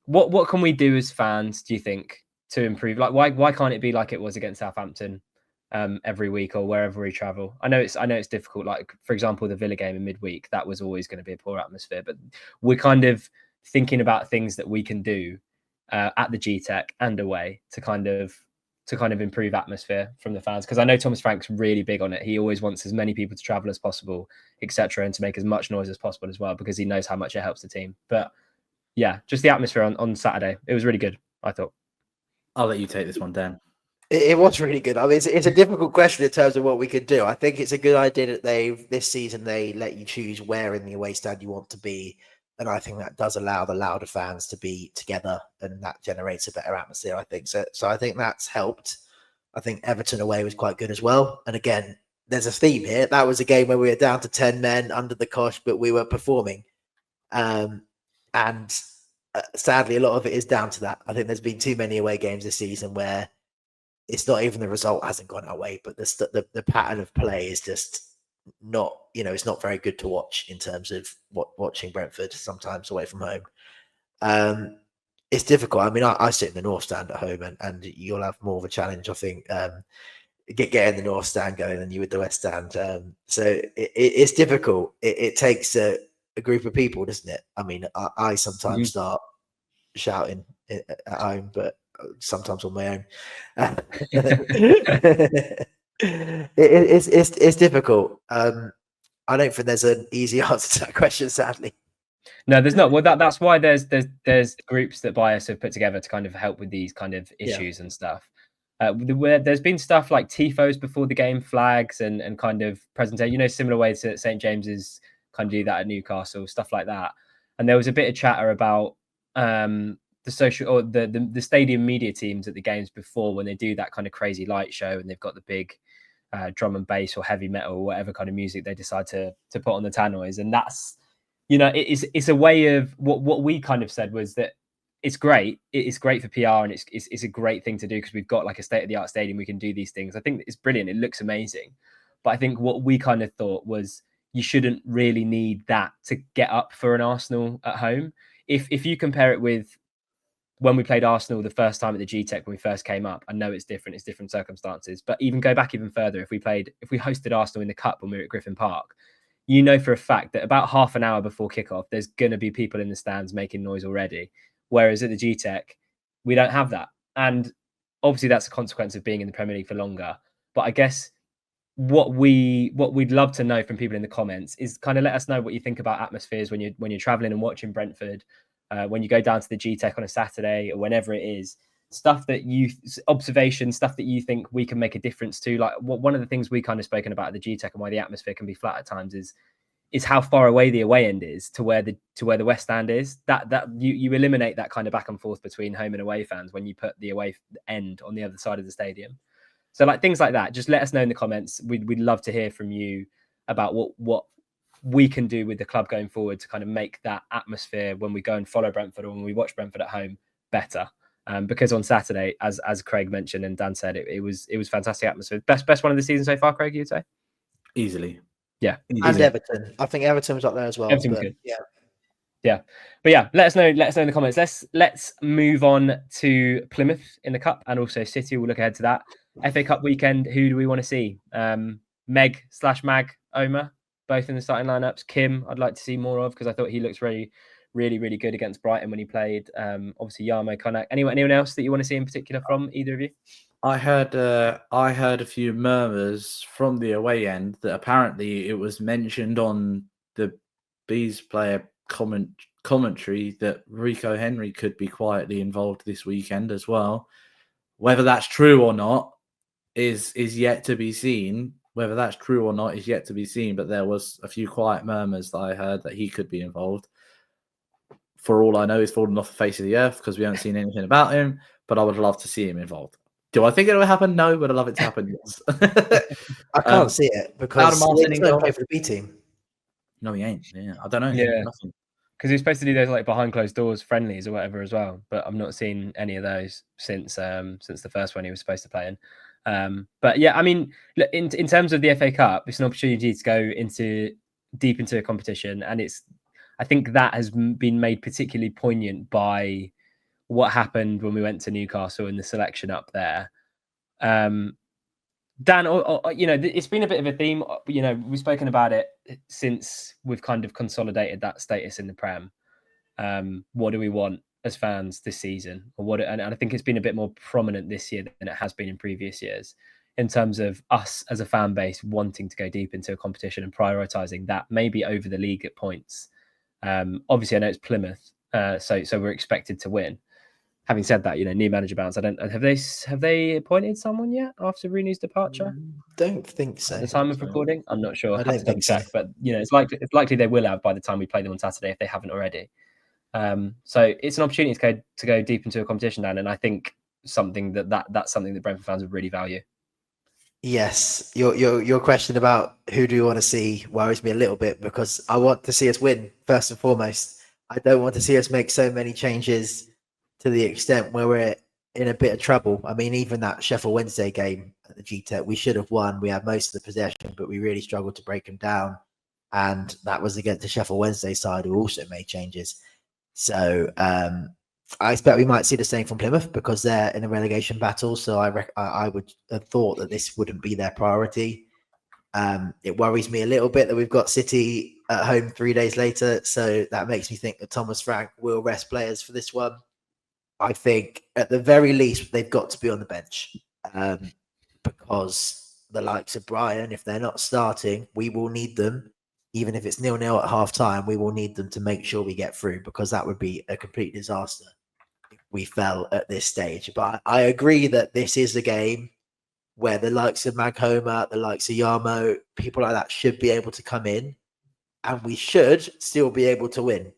What can we do as fans, do you think, to improve? Like, why can't it be like it was against Southampton every week or wherever we travel? I know it's difficult. Like, for example, the Villa game in midweek, that was always going to be a poor atmosphere. But we're kind of thinking about things that we can do at the G-Tech and away to kind of improve atmosphere from the fans. Because I know Thomas Frank's really big on it. He always wants as many people to travel as possible, etc., and to make as much noise as possible as well, because he knows how much it helps the team. But yeah, just the atmosphere on Saturday. It was really good, I thought. I'll let you take this one, Dan. It was really good. I mean, it's a difficult question in terms of what we could do. I think it's a good idea that this season they let you choose where in the away stand you want to be, and I think that does allow the louder fans to be together, and that generates a better atmosphere. I think so. So I think that's helped. I think Everton away was quite good as well. And again, there's a theme here. That was a game where we were down to 10 men under the cosh, but we were performing. And sadly, a lot of it is down to that. I think there's been too many away games this season where it's not even the result hasn't gone our way, but the pattern of play is just not, it's not very good to watch in terms of watching Brentford sometimes away from home. It's difficult. I mean, I sit in the North Stand at home, and you'll have more of a challenge, I think, getting the North Stand going than you with the West Stand. So it's difficult. It takes a group of people, doesn't it? I mean, I sometimes start shouting at home, but sometimes on my own. It's difficult. I don't think there's an easy answer to that question, sadly. No, there's not. Well, that's why there's groups that Bias have put together to kind of help with these kind of issues and stuff. Where there's been stuff like tifos before the game, flags and kind of presentation, similar ways that St. James's kind of do that at Newcastle, stuff like that. And there was a bit of chatter about the social or the stadium media teams at the games before, when they do that kind of crazy light show and they've got the big drum and bass or heavy metal or whatever kind of music they decide to put on the tannoys. And that's, it's a way of what we kind of said was that it's great. It's great for PR, and it's a great thing to do because we've got like a state-of-the-art stadium. We can do these things. I think it's brilliant. It looks amazing. But I think what we kind of thought was you shouldn't really need that to get up for an Arsenal at home. If you compare it with when we played Arsenal the first time at the G-Tech when we first came up, I know it's different circumstances, but go back even further, if we hosted Arsenal in the Cup when we were at Griffin Park, for a fact that about half an hour before kickoff, there's going to be people in the stands making noise already. Whereas at the G-Tech, we don't have that. And obviously that's a consequence of being in the Premier League for longer. But I guess what we'd love to know from people in the comments is kind of let us know what you think about atmospheres when you're traveling and watching Brentford, when you go down to the G-Tech on a Saturday or whenever it is, stuff that stuff that you think we can make a difference to. Like one of the things we kind of spoken about at the G-Tech and why the atmosphere can be flat at times is how far away the away end is to where the West Stand is. That you eliminate that kind of back and forth between home and away fans when you put the away end on the other side of the stadium. So like things like that, just let us know in the comments. We'd love to hear from you about what we can do with the club going forward to kind of make that atmosphere when we go and follow Brentford or when we watch Brentford at home better. Because on Saturday, as Craig mentioned and Dan said, it was fantastic atmosphere. Best one of the season so far, Craig, you'd say? Easily. Yeah. And Everton. I think Everton was up there as well. Everton was good. Yeah. But yeah, let us know in the comments. Let's move on to Plymouth in the Cup, and also City. We'll look ahead to that. FA Cup weekend, who do we want to see? Meg/Mag, Omer, both in the starting lineups. Kim, I'd like to see more of because I thought he looks really, really, really good against Brighton when he played. Obviously Yarmo, Konak. Anyone else that you want to see in particular from either of you? I heard a few murmurs from the away end that apparently it was mentioned on the Bees player commentary that Rico Henry could be quietly involved this weekend as well. Whether that's true or not is yet to be seen. But there was a few quiet murmurs that I heard that he could be involved. For all I know, he's fallen off the face of the earth because we haven't seen anything about him. But I would love to see him involved. Do I think it will happen? No, but I'd love it to happen. Yes. I can't see it because he don't play for the B team. No, he ain't. Yeah, I don't know. Yeah, nothing. Because he was supposed to do those like behind closed doors friendlies or whatever as well, but I've not seen any of those since the first one he was supposed to play in. But yeah, I mean, in terms of the FA Cup, it's an opportunity to go deep into a competition, and I think that has been made particularly poignant by what happened when we went to Newcastle in the selection up there. Dan, it's been a bit of a theme. We've spoken about it since we've kind of consolidated that status in the Prem. What do we want as fans this season? And I think it's been a bit more prominent this year than it has been in previous years in terms of us as a fan base wanting to go deep into a competition and prioritizing that maybe over the league at points. Obviously, I know it's Plymouth, so we're expected to win. having said that, new manager bounce. I don't have they appointed someone yet after Rooney's departure? Don't think so. At the time of recording, I'm not sure. I Have don't to double think so. check, but it's likely they will have by the time we play them on Saturday if they haven't already. So it's an opportunity to go deep into a competition, Dan, and I think that's something that Brentford fans would really value. Yes, your question about who do you want to see worries me a little bit, because I want to see us win first and foremost. I don't want to see us make so many changes to the extent where we're in a bit of trouble. I mean, even that Sheffield Wednesday game at the GTEC, we should have won. We had most of the possession, but we really struggled to break them down. And that was against the Sheffield Wednesday side, who also made changes. So I expect we might see the same from Plymouth, because they're in a relegation battle. So I would have thought that this wouldn't be their priority. It worries me a little bit that we've got City at home 3 days later. So that makes me think that Thomas Frank will rest players for this one. I think at the very least, they've got to be on the bench, because the likes of Bryan, if they're not starting, we will need them. Even if it's 0-0 at half time, we will need them to make sure we get through, because that would be a complete disaster if we fell at this stage. But I agree that this is a game where the likes of Maghoma, the likes of Yarmo, people like that should be able to come in, and we should still be able to win.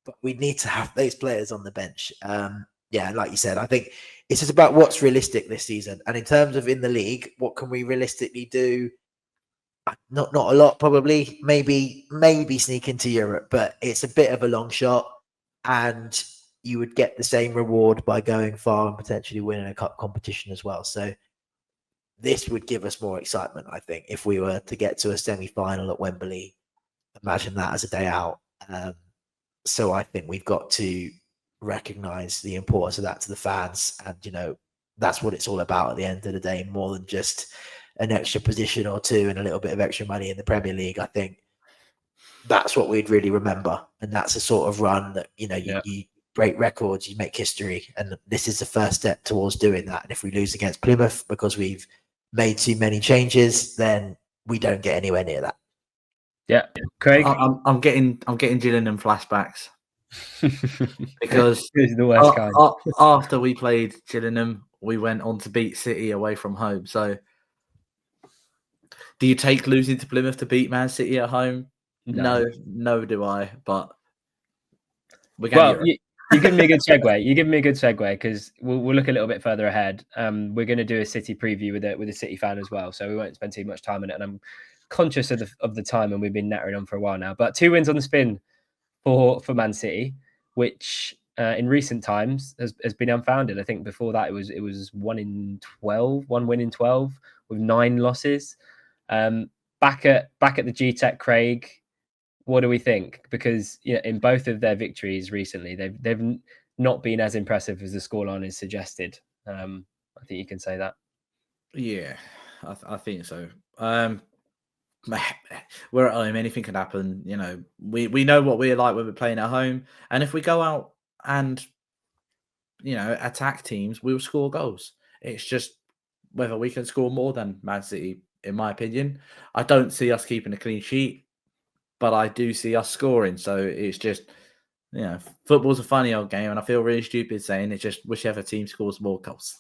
But we need to have those players on the bench. Yeah, like you said, I think it's just about what's realistic this season. And in terms of in the league, what can we realistically do? Not a lot, probably. Maybe sneak into Europe, but it's a bit of a long shot, and you would get the same reward by going far and potentially winning a cup competition as well. So this would give us more excitement, I think, if we were to get to a semi-final at Wembley. Imagine that as a day out. So I think we've got to recognise the importance of that to the fans, and that's what it's all about at the end of the day, more than just an extra position or two and a little bit of extra money in the Premier League. I think that's what we'd really remember, and that's a sort of run that you break records, you make history, and this is the first step towards doing that. And if we lose against Plymouth because we've made too many changes, then we don't get anywhere near that. Yeah, Craig, I'm getting Gillingham flashbacks because the worst kind. After we played Gillingham, we went on to beat City away from home. So, do you take losing to Plymouth to beat Man City at home? No, do I. But we're going. You give me a good segue. You give me a good segue, because we'll look a little bit further ahead. We're going to do a City preview with a City fan as well, so we won't spend too much time on it. And I'm conscious of the time, and we've been nattering on for a while now. But 2 wins on the spin for Man City, which in recent times has been unfounded. I think before that it was 1 in 12, 1 win in 12 with 9 losses. Back at the GTEC, Craig, what do we think? Because in both of their victories recently, they've not been as impressive as the scoreline is suggested. I think you can say that. Yeah, I think so. We're at home, anything can happen. We know what we're like when we're playing at home, and if we go out and attack teams, we'll score goals. It's just whether we can score more than Man City, in my opinion. I don't see us keeping a clean sheet, but I do see us scoring. So it's just, football's a funny old game, and I feel really stupid saying it's just whichever team scores more goals.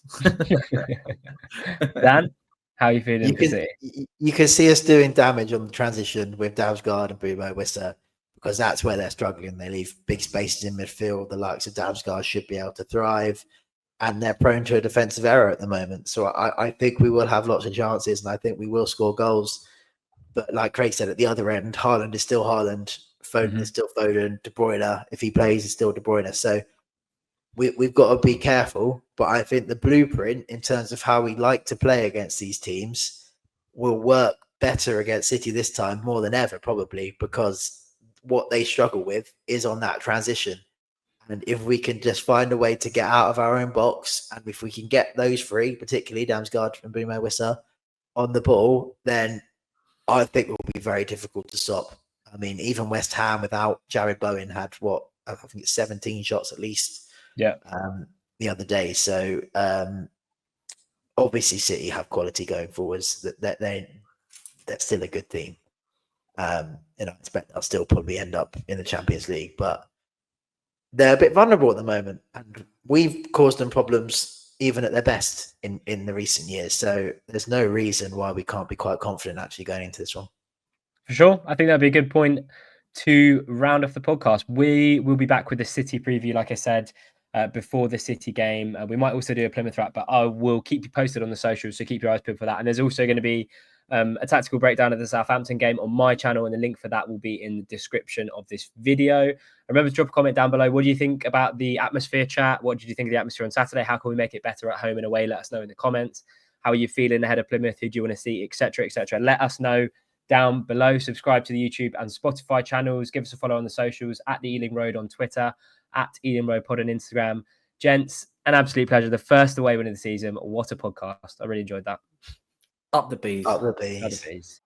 Dan, how are you feeling for City? You can see us doing damage on the transition with Damsgaard and Mbeumo, because that's where they're struggling. They leave big spaces in midfield. The likes of Damsgaard should be able to thrive, and they're prone to a defensive error at the moment. So I think we will have lots of chances, and I think we will score goals. But like Craig said, at the other end, Haaland is still Haaland. Foden is still Foden. De Bruyne, if he plays, is still De Bruyne. So we've got to be careful. But I think the blueprint in terms of how we like to play against these teams will work better against City this time more than ever, probably, because what they struggle with is on that transition. And if we can just find a way to get out of our own box, and if we can get those three, particularly Damsgaard and Mbeumo on the ball, then I think it will be very difficult to stop. I mean, even West Ham without Jared Bowen had I think it's 17 shots at least. Yeah. The other day. So obviously City have quality going forwards. They're still a good team. I expect they'll still probably end up in the Champions League, but they're a bit vulnerable at the moment, and we've caused them problems even at their best in the recent years. So there's no reason why we can't be quite confident actually going into this one. For sure. I think that'd be a good point to round off the podcast. We will be back with the City preview, like I said, before the City game. We might also do a Plymouth wrap, but I will keep you posted on the socials, so keep your eyes peeled for that. And there's also going to be a tactical breakdown of the Southampton game on my channel, and the link for that will be in the description of this video. Remember to drop a comment down below. What do you think about the atmosphere, chat? What did you think of the atmosphere on Saturday? How can we make it better at home and away? Let us know in the comments. How are you feeling ahead of Plymouth? Who do you want to see, etc., etc.? Let us know down below. Subscribe to the YouTube and Spotify channels. Give us a follow on the socials at the Ealing Road on Twitter, at Ealing Road Pod on Instagram. Gents, an absolute pleasure. The first away win of the season. What a podcast. I really enjoyed that. Up the bees. Up the bees. Up the bees.